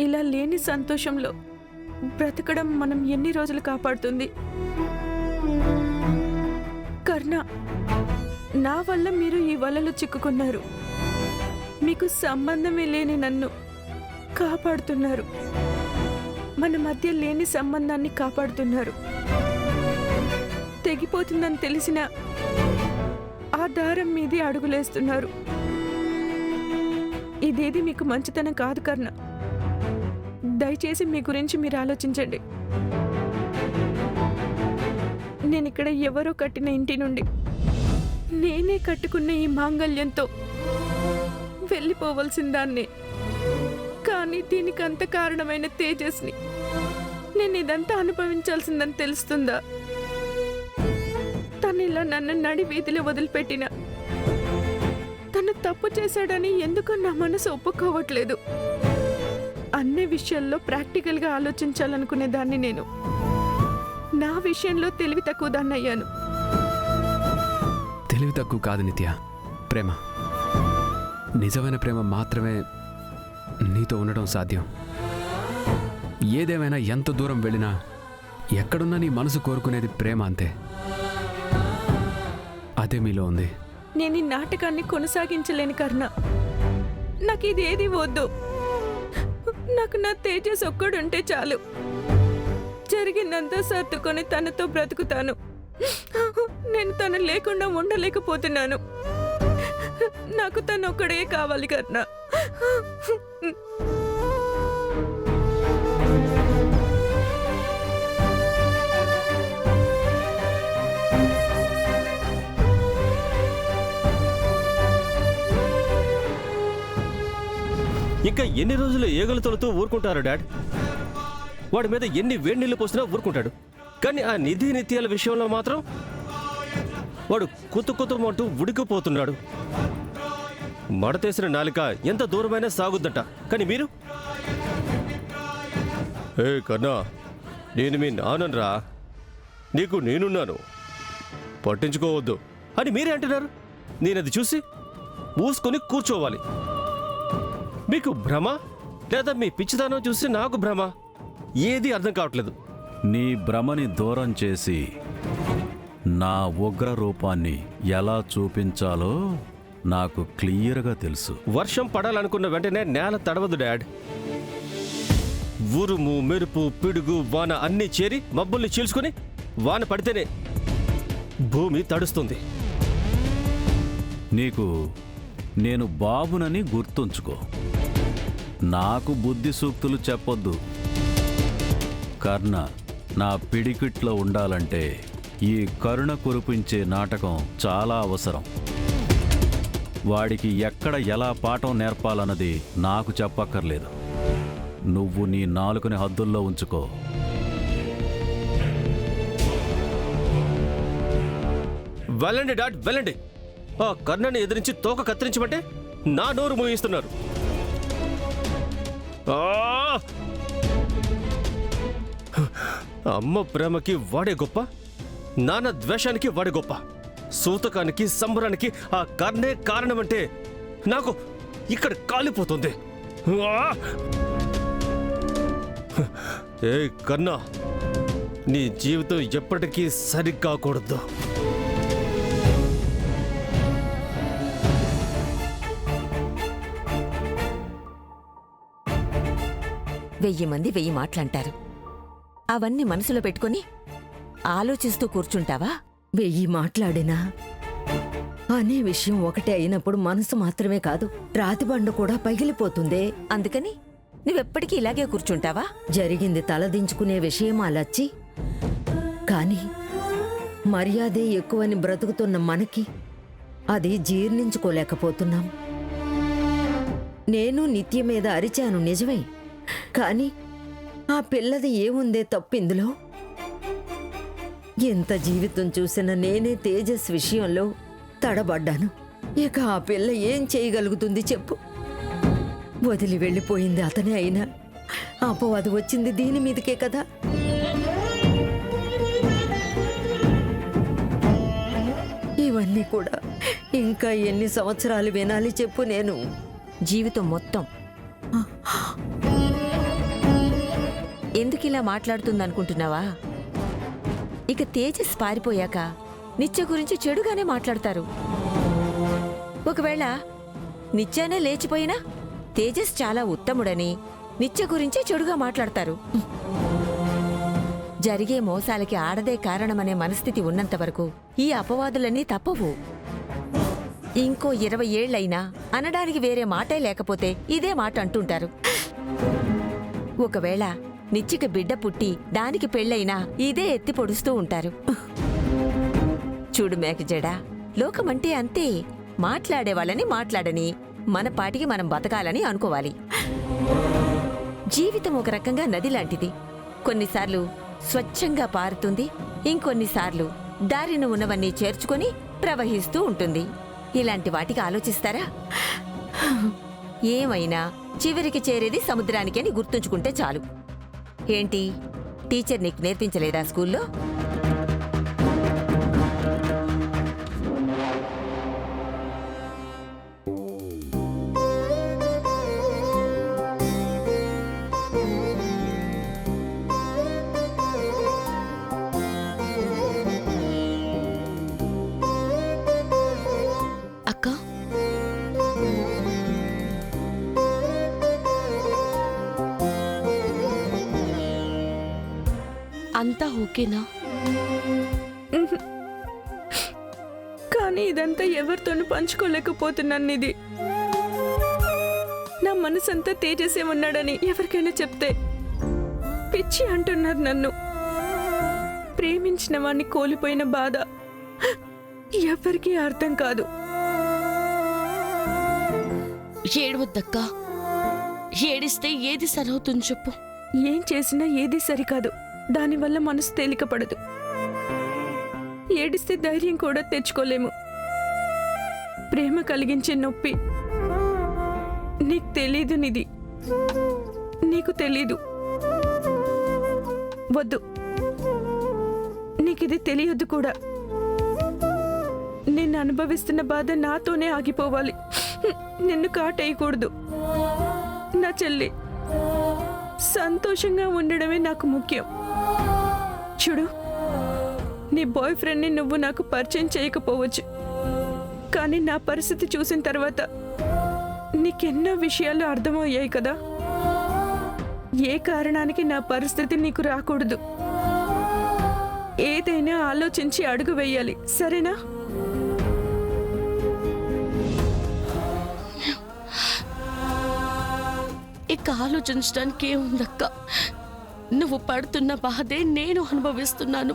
ఇలా లేని సంతోషంలో బ్రతకడం మనం ఎన్ని రోజులు కాపాడుతుంది? కర్ణ, నా వల్ల మీరు ఈ వలలో చిక్కుకున్నారు. మీకు సంబంధమే లేని నన్ను కాపాడుతున్నారు. మన మధ్య లేని సంబంధాన్ని కాపాడుతున్నారు. తెగిపోతుందని తెలిసిన ఆ దారం మీదే అడుగులేస్తున్నారు. ఇదేది మీకు మంచితనం కాదు కర్ణ. దయచేసి మీ గురించి మీరు ఆలోచించండి. నేనిక్కడ ఎవరో కట్టిన ఇంటి నుండి నేనే కట్టుకున్న ఈ మాంగళ్యంతో వెళ్ళిపోవలసిన దాన్ని. కానీ దీనికి అంత కారణమైన తేజస్ని నేను ఇదంతా అనుభవించాల్సిందని తెలుస్తుందా? తను ఇలా నన్ను నడి వీధిలో వదిలిపెట్టిన తను తప్పు చేశాడని ఎందుకో నా మనసు ఒప్పుకోవట్లేదు. అన్ని విషయాల్లో ప్రాక్టికల్గా ఆలోచించాలనుకునే దాన్ని నేను నా విషయంలో తెలివి తక్కువ దాన్ని అయ్యాను. తెలివి తక్కువ కాదు నిత్య, ప్రేమ. నిజమైన ప్రేమ మాత్రమే నీతో ఉండడం సాధ్యం. ఏదేమైనా ఎంత దూరం వెళ్ళినా ఎక్కడున్నా నీ మనసు కోరుకునేది ప్రేమ, అంతే. అదే మీలో ఉంది. నేను ఈ నాటకాన్ని కొనసాగించలేని కర్ణ. నాకు ఇది ఏది వద్దు. నాకు నా తేజస్ ఒక్కడుంటే చాలు. జరిగిందంతా సర్దుకొని తనతో బ్రతుకుతాను. నేను తను లేకుండా ఉండలేకపోతున్నాను. నాకు తను ఒక్కడే కావాలి కర్ణ. ఇంకా ఎన్ని రోజులు ఏగలు తొలుతూ ఊరుకుంటారు డాడ్? వాడి మీద ఎన్ని వేడి నీళ్ళు పోసినా ఊరుకుంటాడు. కానీ ఆ నిధి నిత్యాల విషయంలో మాత్రం వాడు కుతుకుతుమంటూ ఉడికిపోతున్నాడు. మడతేసిన నాలిక ఎంత దూరమైనా సాగుద్దట. కానీ మీరు, ఏ కన్నా, నేను మీ నాన్నరా, నీకు నేనున్నాను, పట్టించుకోవద్దు అని మీరే అంటున్నారు. నేనది చూసి మూసుకొని కూర్చోవాలి. మీకు భ్రమ లేదా మీ పిచ్చిదానం చూసి నాకు భ్రమ? ఏది అర్థం కావట్లేదు. నీ భ్రమని దూరం చేసి నా ఉగ్ర రూపాన్ని ఎలా చూపించాలో నాకు క్లియర్గా తెలుసు. వర్షం పడాలనుకున్న వెంటనే నేల తడవదు డాడ్. ఉరుము, మెరుపు, పిడుగు, వాన అన్నీ చేరి మబ్బుల్ని చీల్చుకుని వాన పడితేనే భూమి తడుస్తుంది. నీకు నేను బాబునని గుర్తుంచుకో. నాకు బుద్ధి సూక్తులు చెప్పొద్దు. కర్ణ నా పిడికిట్లో ఉండాలంటే ఈ కరుణ కురిపించే నాటకం చాలా అవసరం. వాడికి ఎక్కడ ఎలా పాఠం నేర్పాలన్నది నాకు చెప్పక్కర్లేదు. నువ్వు నీ నాలుకని హద్దుల్లో ఉంచుకో. వెళ్ళండి డాడ్, వెళ్ళండి. ఆ కర్ణని ఎదిరించి తోక కత్తిరించమంటే నా నోరు మూయిస్తున్నారు. అమ్మ ప్రేమకి వాడే గొప్ప, నాన్న ద్వేషానికి వాడే గొప్ప. సూతకానికి, సంబరానికి ఆ కర్ణే కారణమంటే నాకు ఇక్కడ కాలిపోతుంది. ఏ కర్ణ, నీ జీవితం ఎప్పటికీ సరికాకూడదు. వెయ్యి మంది వెయ్యి మాటలంటారు. అవన్నీ మనసులో పెట్టుకుని ఆలోచిస్తూ కూర్చుంటావా? వెయ్యి మాట్లాడినా అనే విషయం ఒకటే అయినప్పుడు మనసు మాత్రమే కాదు, రాతిబండ కూడా పగిలిపోతుందే. అందుకని నువ్వెప్పటికీ ఇలాగే కూర్చుంటావా? జరిగింది తలదించుకునే విషయం అలచ్చి, కాని మర్యాదే ఎక్కువని బ్రతుకుతున్న మనకి అది జీర్ణించుకోలేకపోతున్నాం. నేను నిత్య మీద అరిచాను నిజమే, కాని ఆ పిల్లది ఏముందే తప్పిందులో? ఎంత జీవితం చూసినా నేనే తేజస్ విషయంలో తడబడ్డాను. ఇక ఆ పిల్ల ఏం చేయగలుగుతుంది చెప్పు? వదిలి వెళ్ళిపోయింది అతనే అయినా అపవాదు వచ్చింది దీని మీదకే కదా. ఇవన్నీ కూడా ఇంకా ఎన్ని సంవత్సరాలు వినాలి చెప్పు? నేను జీవితం మొత్తం. ఎందుకిలా మాట్లాడుతుందనుకుంటున్నావా? ఇక తేజస్ పారిపోయాక నిత్య గురించి చెడుగానే మాట్లాడతారు. ఒకవేళ నిత్యానే లేచిపోయినా తేజస్ చాలా ఉత్తముడని నిత్య గురించి చెడుగా మాట్లాడతారు. జరిగే మోసాలకి ఆడదే కారణమనే మనస్థితి ఉన్నంత వరకు ఈ అపవాదులన్నీ తప్పవు. ఇంకో 20 ఏళ్లైనా అనడానికి వేరే మాటే లేకపోతే ఇదే మాట అంటుంటారు. ఒకవేళ నిత్యకి బిడ్డ పుట్టి దానికి పెళ్ళైనా ఇదే ఎత్తి పొడుస్తూ ఉంటారు. చూడు మేకజడా, లోకమంటే అంతే. మాట్లాడేవాళ్ళని మాట్లాడని, మన పాటికి మనం బతకాలని అనుకోవాలి. జీవితం ఒక రకంగా నది లాంటిది. కొన్నిసార్లు స్వచ్ఛంగా పారుతుంది, ఇంకొన్నిసార్లు దారిన ఉన్నవన్నీ చేర్చుకొని ప్రవహిస్తూ ఉంటుంది. ఇలాంటి వాటికి ఆలోచిస్తారా? ఏమైనా చివరికి చేరేది సముద్రానికి అని గుర్తుంచుకుంటే చాలు. ఏంటి, టీచర్ నీకు నేర్పించలేదా స్కూల్లో? అక్క, అంతా ఓకేనా? కానీ ఇదంతా ఎవరితోనూ పంచుకోలేకపోతున్నాను. ఇది నా మనసంతా తేజసే ఉన్నాడని ఎవరికైనా చెప్తే పిచ్చి అంటున్నారు నన్ను. ప్రేమించిన వాణ్ణి కోల్పోయిన బాధ ఎవరికీ అర్థం కాదు. ఏడవద్దక్కా. ఏడిస్తే ఏది సరవుతుంది చెప్పు. ఏం చేసినా ఏది సరికాదు. దానివల్ల మనసు తేలికపడదు. ఏడిస్తే ధైర్యం కూడా తెచ్చుకోలేము. ప్రేమ కలిగించే నొప్పి నీకు తెలీదు. నిధి, నీకు తెలీదు. వద్దు, నీకిది తెలియదు కూడా. నేను అనుభవిస్తున్న బాధ నాతోనే ఆగిపోవాలి. నిన్ను కాటేయకూడదు. నా చెల్లి సంతోషంగా ఉండడమే నాకు ముఖ్యం. చూడు, నీ బాయ్ ఫ్రెండ్ని నువ్వు నాకు పరిచయం చేయకపోవచ్చు, కానీ నా పరిస్థితి చూసిన తర్వాత నీకెన్నో విషయాలు అర్థమయ్యాయి కదా. ఏ కారణానికి నా పరిస్థితి నీకు రాకూడదు. ఏదైనా ఆలోచించి అడుగు వేయాలి, సరేనా? ఇక ఆలోచించడానికి ఏముందక్క? నువ్వు పడుతున్న బాధే నేను అనుభవిస్తున్నాను.